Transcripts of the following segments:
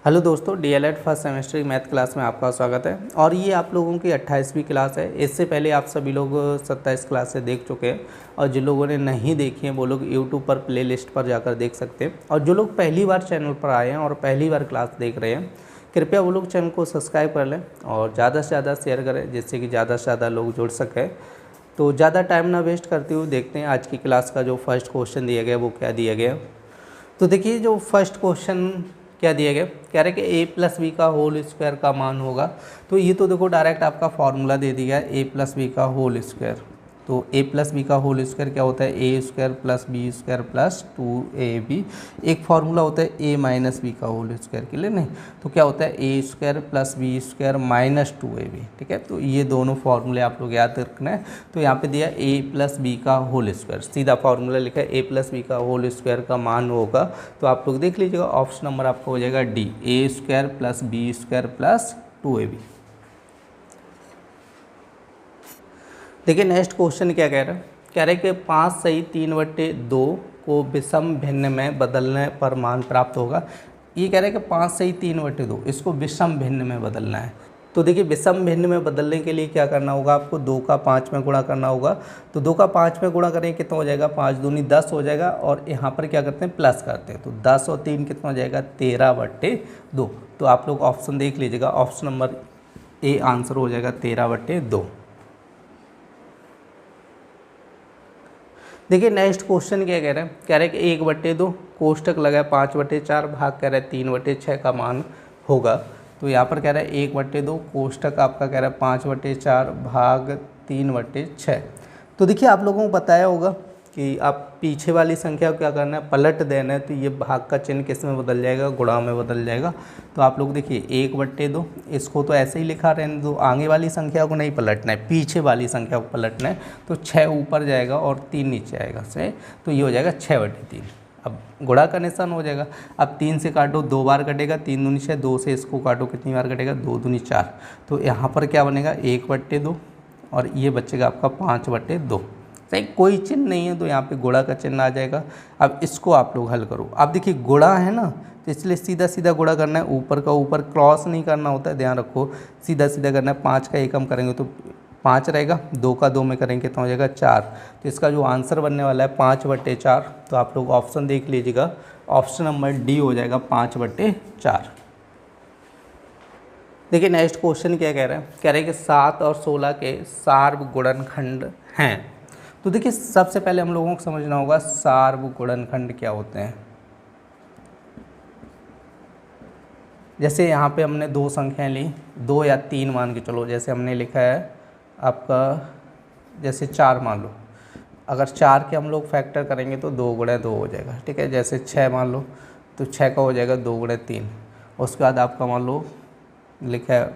Hello दोस्तों, DElEd first semester की math class में आपका स्वागत है। और ये आप लोगों की 28वीं क्लास है। इससे पहले आप सभी लोग 27 क्लासें देख चुके हैं, और जिन लोगों ने नहीं देखी हैं वो लोग यूट्यूब पर प्लेलिस्ट पर जाकर देख सकते हैं। और जो लोग पहली बार चैनल पर आए हैं और पहली बार क्लास देख रहे हैं, कृपया वो लोग चैनल को सब्सक्राइब कर लें और ज़्यादा से ज़्यादा शेयर करें, जिससे कि ज़्यादा से ज़्यादा लोग जुड़ सकें। तो ज़्यादा टाइम ना वेस्ट करते हुए देखते हैं आज की क्लास का जो फर्स्ट क्वेश्चन दिया गया वो क्या दिया गया। तो देखिए, जो फर्स्ट क्वेश्चन क्या दिया गया, कह रहे कि a+b का होल स्क्वायर का मान होगा। तो ये तो देखो डायरेक्ट आपका फॉर्मूला दे दिया है a+b का होल स्क्वायर। तो a+b का होल स्क्वायर क्या होता है, a² + b² + 2ab। एक फार्मूला होता है a-b का होल स्क्वायर के लिए, नहीं तो क्या होता है a² + b² - 2ab। ठीक है, तो ये दोनों फार्मूले आप लोग याद रखना है। तो यहाँ पे दिया a+b का होल स्क्वायर, सीधा फार्मूला लिखा है a+b का होल स्क्वायर का मान होगा। तो आप लोग देख लीजिएगा, ऑप्शन नंबर आपका हो जाएगा डी, a² + b² + 2ab। देखिए नेक्स्ट क्वेश्चन क्या कह रहा है, कह रहे कि 5 सही 3/2 को विषम भिन्न में बदलने पर मान प्राप्त होगा। ये कह रहे हैं कि 5 सही 3/2 इसको विषम भिन्न में बदलना है। तो देखिए, विषम भिन्न में बदलने के लिए क्या करना होगा, आपको 2 का 5 में गुणा करना होगा। तो 2 का 5 में गुणा करें कितना हो जाएगा, 5 दूनी 10 हो जाएगा। और यहाँ पर क्या करते हैं, प्लस करते हैं। तो 10 और 3 कितना हो जाएगा, 13/2। तो आप लोग ऑप्शन देख लीजिएगा, ऑप्शन नंबर ए आंसर हो जाएगा 13/2। देखिए नेक्स्ट क्वेश्चन क्या कह रहे हैं, कह रहे हैं कि 1/2 कोष्टक लगा 5/4 भाग कह रहा है 3/6 का मान होगा। तो यहाँ पर कह रहा है 1/2 कोष्टक आपका कह रहा है 5/4 भाग 3/6। तो देखिए आप लोगों को बताया होगा कि आप पीछे वाली संख्या को क्या करना है, पलट देना है। तो ये भाग का चिन्ह किस में बदल जाएगा, गुणा में बदल जाएगा। तो आप लोग देखिए 1/2 इसको तो ऐसे ही लिखा रहने दो, आगे वाली संख्या को नहीं पलटना है, पीछे वाली संख्या को पलटना है। तो 6 ऊपर जाएगा और 3 नीचे आएगा से, तो ये हो जाएगा 6/3। अब गुणा का निशान हो जाएगा। अब 3 से काटो, 2 बार कटेगा, 3 दूनी 6, 2 से इसको काटो कितनी बार कटेगा, 2 दूनी 4। तो यहाँ पर क्या बनेगा, 1/2 और ये बचेगा आपका 5/2। सही, कोई चिन्ह नहीं है तो यहाँ पे गुणा का चिन्ह आ जाएगा। अब इसको आप लोग हल करो। अब देखिए गुणा है ना, तो इसलिए सीधा सीधा गुणा करना है, ऊपर का ऊपर क्रॉस नहीं करना होता है, ध्यान रखो। सीधा सीधा करना है, 5 का एकम करेंगे तो 5 रहेगा, 2 का 2 में करेंगे तो हो जाएगा 4। तो इसका जो आंसर बनने वाला है 5/4। तो आप लोग ऑप्शन देख लीजिएगा, ऑप्शन नंबर डी हो जाएगा 5/4। देखिए नेक्स्ट क्वेश्चन क्या कह रहे हैं, कह रहे हैं कि 7 और 16 के सार्वगुणनखंड हैं। तो देखिए सबसे पहले हम लोगों को समझना होगा सार्वगुणनखंड क्या होते हैं। जैसे यहाँ पे हमने 2 संख्याएं ली, 2 या 3 मान के चलो। जैसे हमने लिखा है आपका, जैसे 4 मान लो, अगर 4 के हम लोग फैक्टर करेंगे तो 2 × 2 हो जाएगा। ठीक है, जैसे 6 मान लो तो 6 का हो जाएगा 2 × 3। उसके बाद आपका मान लो लिखा है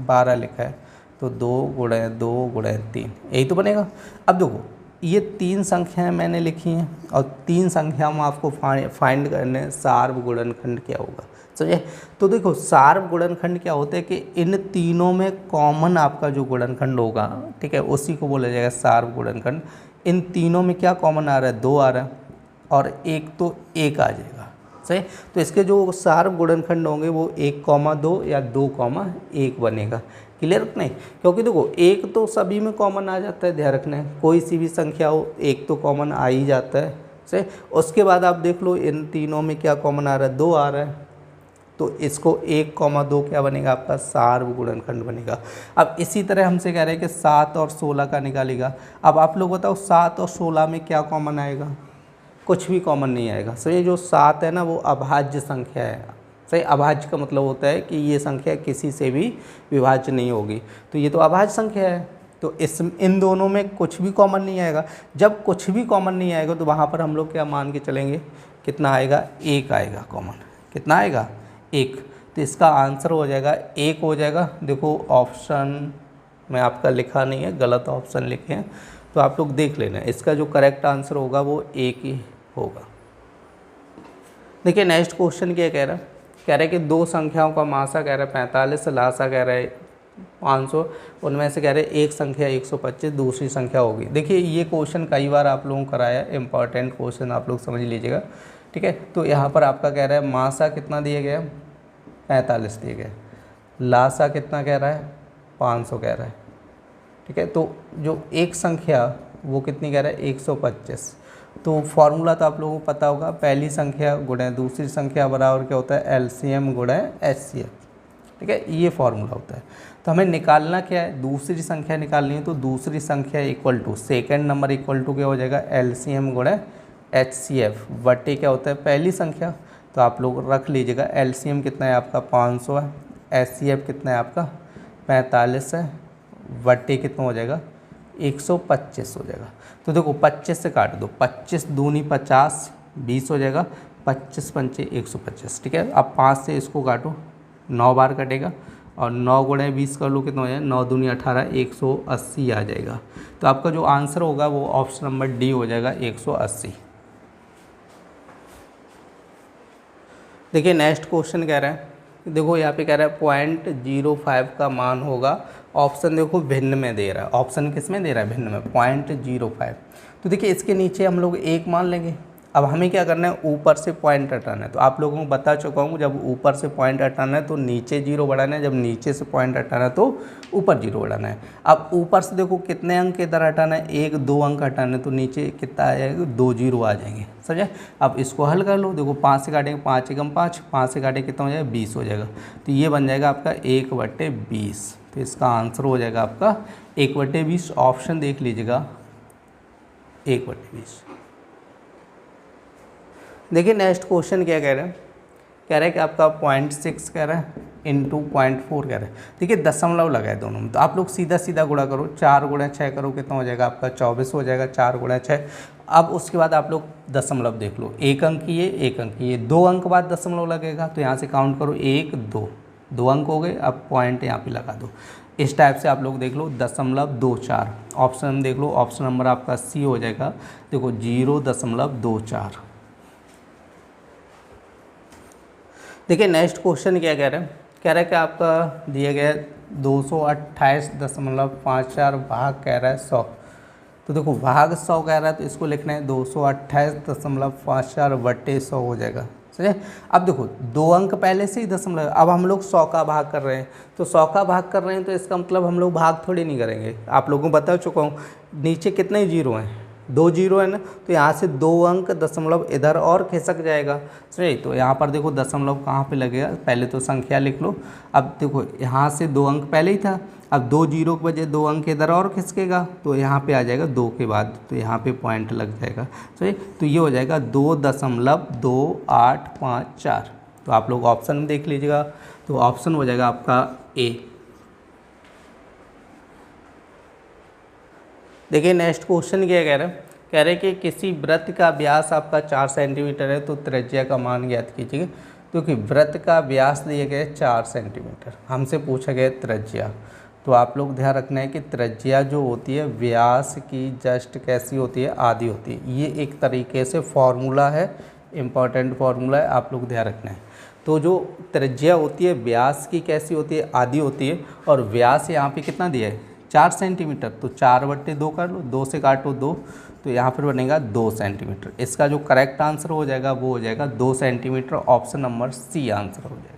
12 लिखा है, तो 2 × 2 × 3 यही तो बनेगा। अब देखो ये 3 संख्याएं मैंने लिखी हैं और 3 संख्याओं में आपको फाइंड करने सार्वगुणनखंड क्या होगा, समझे। तो देखो सार्वगुणनखंड क्या होता है कि इन तीनों में कॉमन आपका जो गुणनखंड होगा, ठीक है, उसी को बोला जाएगा सार्वगुणनखंड। इन तीनों में क्या कॉमन आ रहा है, 2 आ रहा है और एक तो 1 आ जाएगा, सही। तो इसके जो सार्वगुणनखंड होंगे वो 1,2 या 2,1 बनेगा। क्लियर नहीं, क्योंकि देखो 1 तो सभी में कॉमन आ जाता है, ध्यान रखना है, कोई सी भी संख्या हो 1 तो कॉमन आ ही जाता है, सही। उसके बाद आप देख लो इन तीनों में क्या कॉमन आ रहा है, 2 आ रहा है। तो इसको 1,2 क्या बनेगा, आपका सार्वगुणनखंड बनेगा। अब इसी तरह हमसे कह रहे हैं कि 7 और 16 का निकालेगा। अब आप लोग बताओ 7 और 16 में क्या कॉमन आएगा, कुछ भी कॉमन नहीं आएगा। सो ये जो 7 है ना वो अभाज्य संख्या है, सही। अभाज्य का मतलब होता है कि ये संख्या किसी से भी विभाज्य नहीं होगी, तो ये तो अभाज्य संख्या है। तो इन दोनों में कुछ भी कॉमन नहीं आएगा। जब कुछ भी कॉमन नहीं आएगा तो वहाँ पर हम लोग क्या मान के चलेंगे, कितना आएगा, 1 आएगा कॉमन। कितना आएगा, 1। तो इसका आंसर हो जाएगा 1 हो जाएगा। देखो ऑप्शन में आपका लिखा नहीं है, गलत ऑप्शन लिखे हैं, तो आप लोग देख लेना, इसका जो करेक्ट आंसर होगा वो 1 ही होगा। देखिए नेक्स्ट क्वेश्चन क्या कह रहा है, कह रहे हैं कि 2 संख्याओं का मासा कह रहा है 45, लासा कह रहा है 500, उनमें से कह रहे हैं एक संख्या 125 दूसरी संख्या होगी। देखिए ये क्वेश्चन कई बार आप लोगों को कराया है, इंपॉर्टेंट क्वेश्चन आप लोग समझ लीजिएगा, ठीक है। तो यहाँ पर आपका कह रहा है मासा कितना दिया गया, 45 दिए गए। लासा कितना कह रहा है, 500 कह रहा है, ठीक है। तो जो एक संख्या वो कितनी कह रहा है, 125। तो फॉर्मूला तो आप लोगों को पता होगा, पहली संख्या गुणे दूसरी संख्या बराबर क्या होता है, एलसीएम गुणे एचसीएफ, ठीक है, ये फॉर्मूला होता है। तो हमें निकालना क्या है, दूसरी संख्या निकालनी है। तो दूसरी संख्या equal to second number equal to क्या हो जाएगा, एलसीएम गुणे एचसीएफ बटे क्या होता है, पहली संख्या। तो आप लोग रख लीजिएगा, एलसीएम कितना है आपका 500 है, एचसीएफ कितना है आपका 45 है, बटे कितना हो जाएगा 125 हो जाएगा। तो देखो 25 से काट दो, 25 दूनी 50, 20 हो जाएगा, 25 पंचे 125, ठीक है। अब 5 से इसको काटो, 9 बार कटेगा, और 9 गुणे 20 कर लो, कितना हो जाएगा 9 दूनी 18, 180 आ जाएगा। तो आपका जो आंसर होगा वो ऑप्शन नंबर डी हो जाएगा 180। देखिए नेक्स्ट क्वेश्चन कह रहा है, देखो यहाँ पे कह रहा है 0.05 का मान होगा, ऑप्शन देखो भिन्न में दे रहा है, ऑप्शन किस में दे रहा है, भिन्न में, 0.05। तो देखिए इसके नीचे हम लोग 1 मान लेंगे। अब हमें क्या करना है, ऊपर से पॉइंट हटाना है। तो आप लोगों को बता चुका हूँ, जब ऊपर से पॉइंट हटाना है तो नीचे 0 बढ़ाना है, जब नीचे से पॉइंट हटाना है तो ऊपर 0 बढ़ाना है। अब ऊपर से देखो कितने अंक इधर हटाना है, 1-2 अंक हटाना है, तो नीचे कितना आ जाएगा, 2 0 आ जाएंगे, समझे। अब इसको हल कर लो, देखो 5 से काटेंगे, 5 एकम 5, 5 से काटेंगे कितना हो जाएगा 20 हो जाएगा। तो ये बन जाएगा आपका 1/20। तो इसका आंसर हो जाएगा आपका 1/20। ऑप्शन देख लीजिएगा 1/20। देखिए नेक्स्ट क्वेश्चन क्या कह रहे हैं, कह रहा है कि आपका 0.6 कह रहा है इंटू 0.4 कह रहा है। देखिए दशमलव लगा है दोनों में, तो आप लोग सीधा सीधा गुणा करो, 4 गुणा 6 करो, कितना हो जाएगा आपका 24 हो जाएगा, 4 गुणा 6। अब उसके बाद आप लोग दशमलव देख लो, 1 अंक ये 1 अंक ये, 2 अंक बाद दशमलव लगेगा। तो यहाँ से काउंट करो 1 2 अंक हो गए। अब पॉइंट यहाँ पे लगा दो, इस टाइप से आप लोग देख लो 0.24। ऑप्शन देख लो, ऑप्शन नंबर आपका सी हो जाएगा, देखो 0.24। देखिए नेक्स्ट क्वेश्चन क्या कह रहा है, कह रहा है कि आपका दिया गया 228.54 भाग कह रहा है 100। तो देखो भाग 100 कह रहा है, तो इसको लिखना है 228.54 बटे 100 हो जाएगा, समझे। अब देखो 2 अंक पहले से ही दशमलव, अब हम लोग 100 का भाग कर रहे हैं, तो 100 का भाग कर रहे हैं तो इसका मतलब हम लोग भाग थोड़ी नहीं करेंगे। आप लोगों को बता चुका हूँ, नीचे कितने 0 हैं, 2 0 है ना, तो यहाँ से 2 अंक दशमलव इधर और खिसक जाएगा, सही। तो यहाँ पर देखो दशमलव कहाँ पे लगेगा, पहले तो संख्या लिख लो। अब देखो यहाँ से 2 अंक पहले ही था, अब 2 0 के बजाय 2 अंक इधर और खिसकेगा, तो यहाँ पे आ जाएगा 2 के बाद, तो यहाँ पे पॉइंट लग जाएगा, सही। तो ये हो जाएगा 2.2854। तो आप लोग ऑप्शन में देख लीजिएगा, तो ऑप्शन हो जाएगा आपका ए। देखिए नेक्स्ट क्वेश्चन क्या कह रहे हैं, कह रहे हैं कि किसी वृत्त का व्यास आपका 4 सेंटीमीटर है, तो त्रिज्या का मान ज्ञात कीजिए। क्योंकि वृत्त का व्यास दिए गए 4 सेंटीमीटर, हमसे पूछा गया त्रिज्या। तो आप लोग ध्यान रखना है कि त्रिज्या जो होती है व्यास की जस्ट कैसी होती है, आधी होती है। ये एक तरीके से फॉर्मूला है, इम्पॉर्टेंट फार्मूला है, आप लोग ध्यान रखना है। तो जो त्रिज्या होती है व्यास की कैसी होती है, आधी होती है। और व्यास यहाँ पे कितना दिया है 4 सेंटीमीटर, तो 4/2 कर लो, 2 से काटो 2, तो यहाँ पर बनेगा 2 सेंटीमीटर। इसका जो करेक्ट आंसर हो जाएगा वो हो जाएगा 2 centimetre. Option number C answer हो जाएगा।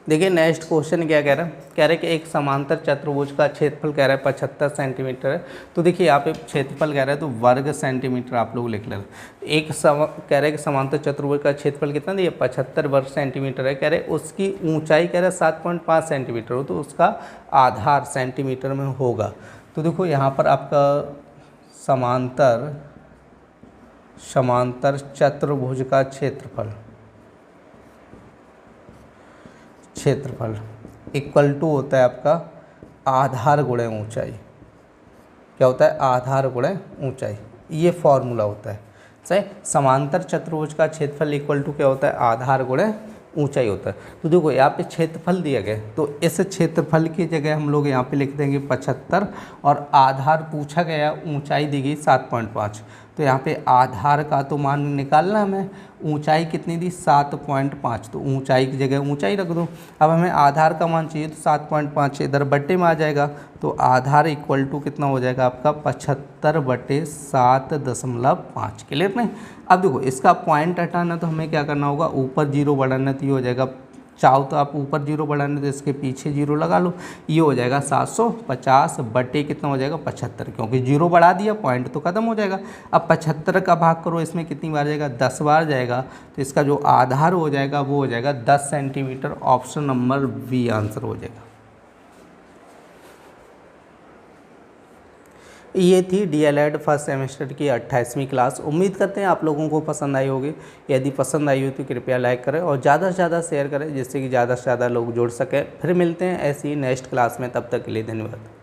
देखिए नेक्स्ट क्वेश्चन क्या कह रहा है, कह रहा है कि एक समांतर चतुर्भुज का क्षेत्रफल कह रहा है 75 सेंटीमीटर है। तो देखिए यहाँ पे क्षेत्रफल कह रहा है तो वर्ग सेंटीमीटर आप लोग लिख लेना। एक कह रहा है कि समांतर चतुर्भुज का क्षेत्रफल कितना दिया 75 वर्ग सेंटीमीटर है। कह रहे उसकी ऊंचाई कह रहा है 7.5 सेंटीमीटर हो, तो उसका आधार सेंटीमीटर में होगा। तो देखो यहाँ पर आपका समांतर चतुर्भुज का क्षेत्रफल इक्वल टू होता है आपका आधार गुणे ऊंचाई। क्या होता है, आधार गुणे ऊंचाई, ये फॉर्मूला होता है, सही। समांतर चतुर्भुज का क्षेत्रफल इक्वल टू क्या होता है, आधार गुणे ऊंचाई होता है। तो देखो यहाँ पे क्षेत्रफल दिया गया, तो इस क्षेत्रफल की जगह हम लोग यहाँ पे लिख देंगे 75, और आधार पूछा गया ऊंचाई दी गई 7.5। तो यहाँ पे आधार का तो मान निकालना हमें, ऊंचाई कितनी दी 7.5, तो ऊंचाई की जगह ऊंचाई रख दो। अब हमें आधार का मान चाहिए तो 7.5 इधर बट्टे में आ जाएगा, तो आधार इक्वल टू कितना हो जाएगा आपका 75/7.5। क्लियर नहीं। अब देखो इसका पॉइंट हटाना तो हमें क्या करना होगा, ऊपर जीरो बढ़ाना, तो ये हो जाएगा, चाहो तो आप ऊपर जीरो बढ़ाने तो इसके पीछे जीरो लगा लो, ये हो जाएगा 750 बटे कितना हो जाएगा 75, क्योंकि जीरो बढ़ा दिया पॉइंट तो ख़त्म हो जाएगा। अब 75 का भाग करो, इसमें कितनी बार जाएगा 10 बार जाएगा, तो इसका जो आधार हो जाएगा वो हो जाएगा 10 centimetre. Option number B answer हो जाएगा। ये थी डीएलएड फर्स्ट सेमेस्टर की 28वीं क्लास। उम्मीद करते हैं आप लोगों को पसंद आई होगी। यदि पसंद आई हो तो कृपया लाइक करें और ज़्यादा से ज़्यादा शेयर करें, जिससे कि ज़्यादा से ज़्यादा लोग जुड़ सकें। फिर मिलते हैं ऐसी नेक्स्ट क्लास में, तब तक के लिए धन्यवाद।